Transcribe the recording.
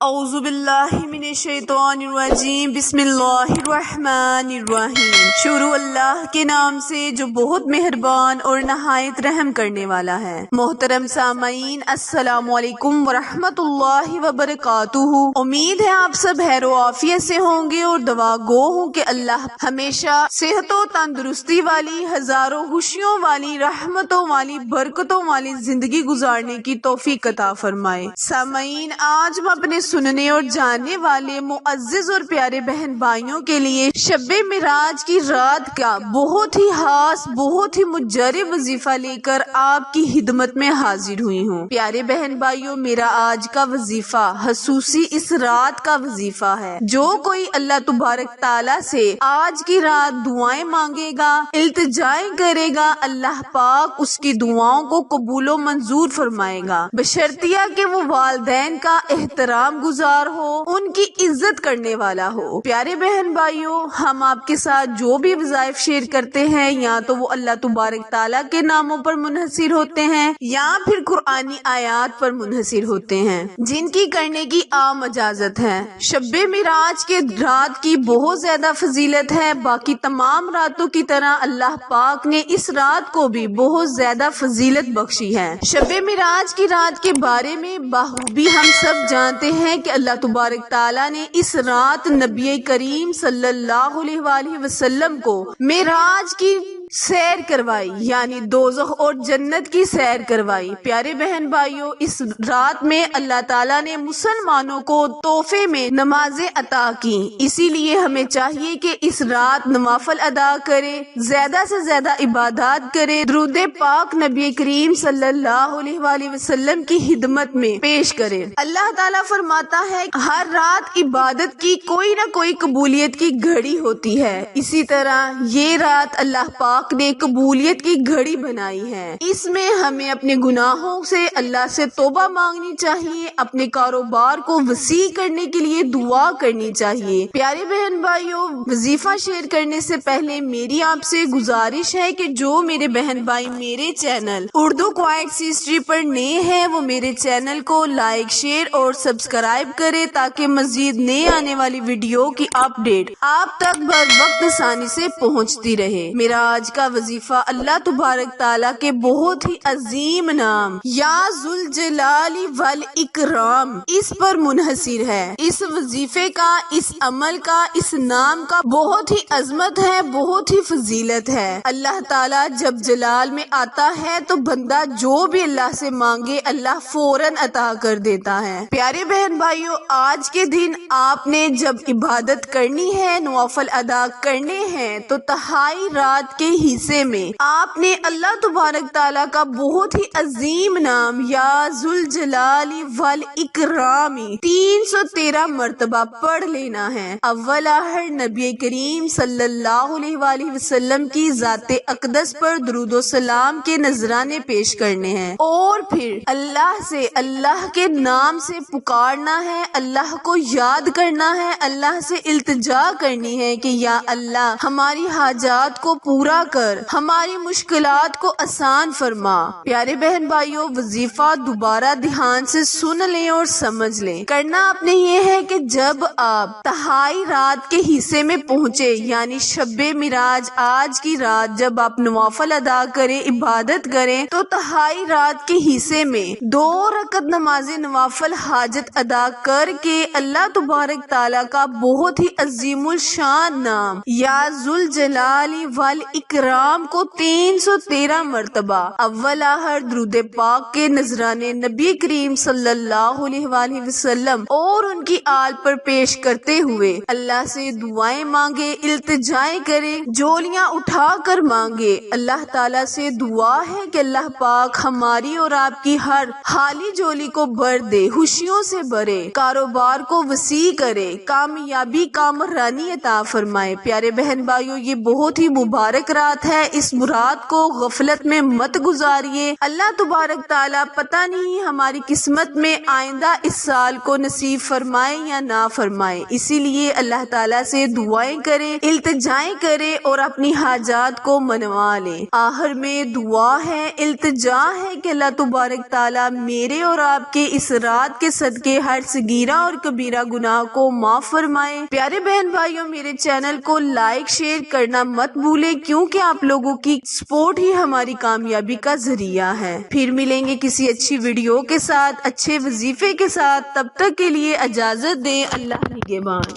اعوذ باللہ من الشیطان الرجیم بسم اللہ الرحمن الرحیم۔ شروع اللہ کے نام سے جو بہت مہربان اور نہایت رحم کرنے والا ہے۔ محترم سامعین، السلام علیکم ورحمۃ اللہ وبرکاتہ۔ امید ہے آپ سب خیر و عافیت سے ہوں گے اور دعا گو ہوں کہ اللہ ہمیشہ صحت و تندرستی والی، ہزاروں خوشیوں والی، رحمتوں والی، برکتوں والی زندگی گزارنے کی توفیق عطا فرمائے۔ سامعین، آج ہم اپنے سننے اور جاننے والے معزز اور پیارے بہن بھائیوں کے لیے شب معراج کی رات کا بہت ہی خاص، بہت ہی مجرب وظیفہ لے کر آپ کی خدمت میں حاضر ہوئی ہوں۔ پیارے بہن بھائیوں، میرا آج کا وظیفہ خصوصی اس رات کا وظیفہ ہے۔ جو کوئی اللہ تبارک تعالیٰ سے آج کی رات دعائیں مانگے گا، التجائیں کرے گا، اللہ پاک اس کی دعاؤں کو قبول و منظور فرمائے گا، بشرطیہ کہ وہ والدین کا احترام گزار ہو، ان کی عزت کرنے والا ہو۔ پیارے بہن بھائیوں، ہم آپ کے ساتھ جو بھی وظائف شیئر کرتے ہیں، یا تو وہ اللہ تبارک تعالیٰ کے ناموں پر منحصر ہوتے ہیں یا پھر قرآنی آیات پر منحصر ہوتے ہیں، جن کی کرنے کی عام اجازت ہے۔ شب معراج کے رات کی بہت زیادہ فضیلت ہے۔ باقی تمام راتوں کی طرح اللہ پاک نے اس رات کو بھی بہت زیادہ فضیلت بخشی ہے۔ شب معراج کی رات کے بارے میں بخوبی ہم سب جانتے ہیں کہ اللہ تبارک تعالیٰ نے اس رات نبی کریم صلی اللہ علیہ وآلہ وسلم کو معراج کی سیر کروائی، یعنی دوزخ اور جنت کی سیر کروائی۔ پیارے بہن بھائیوں، اس رات میں اللہ تعالیٰ نے مسلمانوں کو تحفے میں نمازیں عطا کی، اسی لیے ہمیں چاہیے کہ اس رات نوافل ادا کرے، زیادہ سے زیادہ عبادات کرے، درود پاک نبی کریم صلی اللہ علیہ وآلہ وسلم کی خدمت میں پیش کرے۔ اللہ تعالیٰ فرماتا ہے ہر رات عبادت کی کوئی نہ کوئی قبولیت کی گھڑی ہوتی ہے، اسی طرح یہ رات اللہ پاک نے قبولیت کی گھڑی بنائی ہے۔ اس میں ہمیں اپنے گناہوں سے اللہ سے توبہ مانگنی چاہیے، اپنے کاروبار کو وسیع کرنے کے لیے دعا کرنی چاہیے۔ پیارے بہن بھائیوں، وظیفہ شیئر کرنے سے پہلے میری آپ سے گزارش ہے کہ جو میرے بہن بھائی میرے چینل اردو کوائٹس ہسٹری پر نئے ہیں، وہ میرے چینل کو لائک، شیئر اور سبسکرائب کرے تاکہ مزید نئے آنے والی ویڈیو کی اپ ڈیٹ آپ تک بر وقت آسانی سے پہنچتی رہے۔ میرا آج کا وظیفہ اللہ تبارک تعالیٰ کے بہت ہی عظیم نام یا ذوالجلال والاکرام اس پر منحصر ہے۔ اس وظیفے کا، اس عمل کا، اس نام کا بہت ہی عظمت ہے، بہت ہی فضیلت ہے۔ اللہ تعالیٰ جب جلال میں آتا ہے تو بندہ جو بھی اللہ سے مانگے اللہ فوراً عطا کر دیتا ہے۔ پیارے بہن بھائیوں، آج کے دن آپ نے جب عبادت کرنی ہے، نوافل ادا کرنے ہیں، تو تہائی رات کے حصے میں آپ نے اللہ تبارک تعالیٰ کا بہت ہی عظیم نام یا ذوالجلال والاکرام 313 مرتبہ پڑھ لینا ہے۔ اول آخر نبی کریم صلی اللہ علیہ وآلہ وسلم کی ذات اقدس پر درود و سلام کے نذرانے پیش کرنے ہیں، اور پھر اللہ سے، اللہ کے نام سے پکارنا ہے، اللہ کو یاد کرنا ہے، اللہ سے التجا کرنی ہے کہ یا اللہ ہماری حاجات کو پورا کر، ہماری مشکلات کو آسان فرما۔ پیارے بہن بھائیوں، وظیفہ دوبارہ دھیان سے سن لیں اور سمجھ لیں۔ کرنا آپ نے یہ ہے کہ جب آپ تہائی رات کے حصے میں پہنچے، یعنی شب معراج آج کی رات جب آپ نوافل ادا کریں، عبادت کریں، تو تہائی رات کے حصے میں 2 رکعت نماز نوافل حاجت ادا کر کے اللہ تبارک تعالیٰ کا بہت ہی عظیم الشان نام یا ذوالجلال والاکرام کو 313 مرتبہ اول آخر درود پاک کے نذرانے نبی کریم صلی اللہ علیہ وآلہ وسلم اور ان کی آل پر پیش کرتے ہوئے اللہ سے دعائیں مانگے، التجائیں کرے، جولیاں اٹھا کر مانگے۔ اللہ تعالیٰ سے دعا ہے کہ اللہ پاک ہماری اور آپ کی ہر خالی جولی کو بھر دے، خوشیوں سے بھرے، کاروبار کو وسیع کرے، کامیابی، کامرانی عطا فرمائے۔ پیارے بہن بھائیوں، یہ بہت ہی مبارک برات ہے، اس برات کو غفلت میں مت گزاریے۔ اللہ تبارک تعالیٰ پتہ نہیں ہماری قسمت میں آئندہ اس سال کو نصیب فرمائے یا نہ فرمائے، اسی لیے اللہ تعالیٰ سے دعائیں کریں، التجائیں کریں اور اپنی حاجات کو منوا لیں۔ آخر میں دعا ہے، التجا ہے کہ اللہ تبارک تعالیٰ میرے اور آپ کے اس رات کے صدقے ہر صغیرہ اور کبیرہ گناہ کو معاف فرمائے۔ پیارے بہن بھائیوں، میرے چینل کو لائک شیئر کرنا مت بھولیں، کیونکہ آپ لوگوں کی سپورٹ ہی ہماری کامیابی کا ذریعہ ہے۔ پھر ملیں گے کسی اچھی ویڈیو کے ساتھ، اچھے وظیفے کے ساتھ، تب تک کے لیے اجازت دیں۔ اللہ نگہبان۔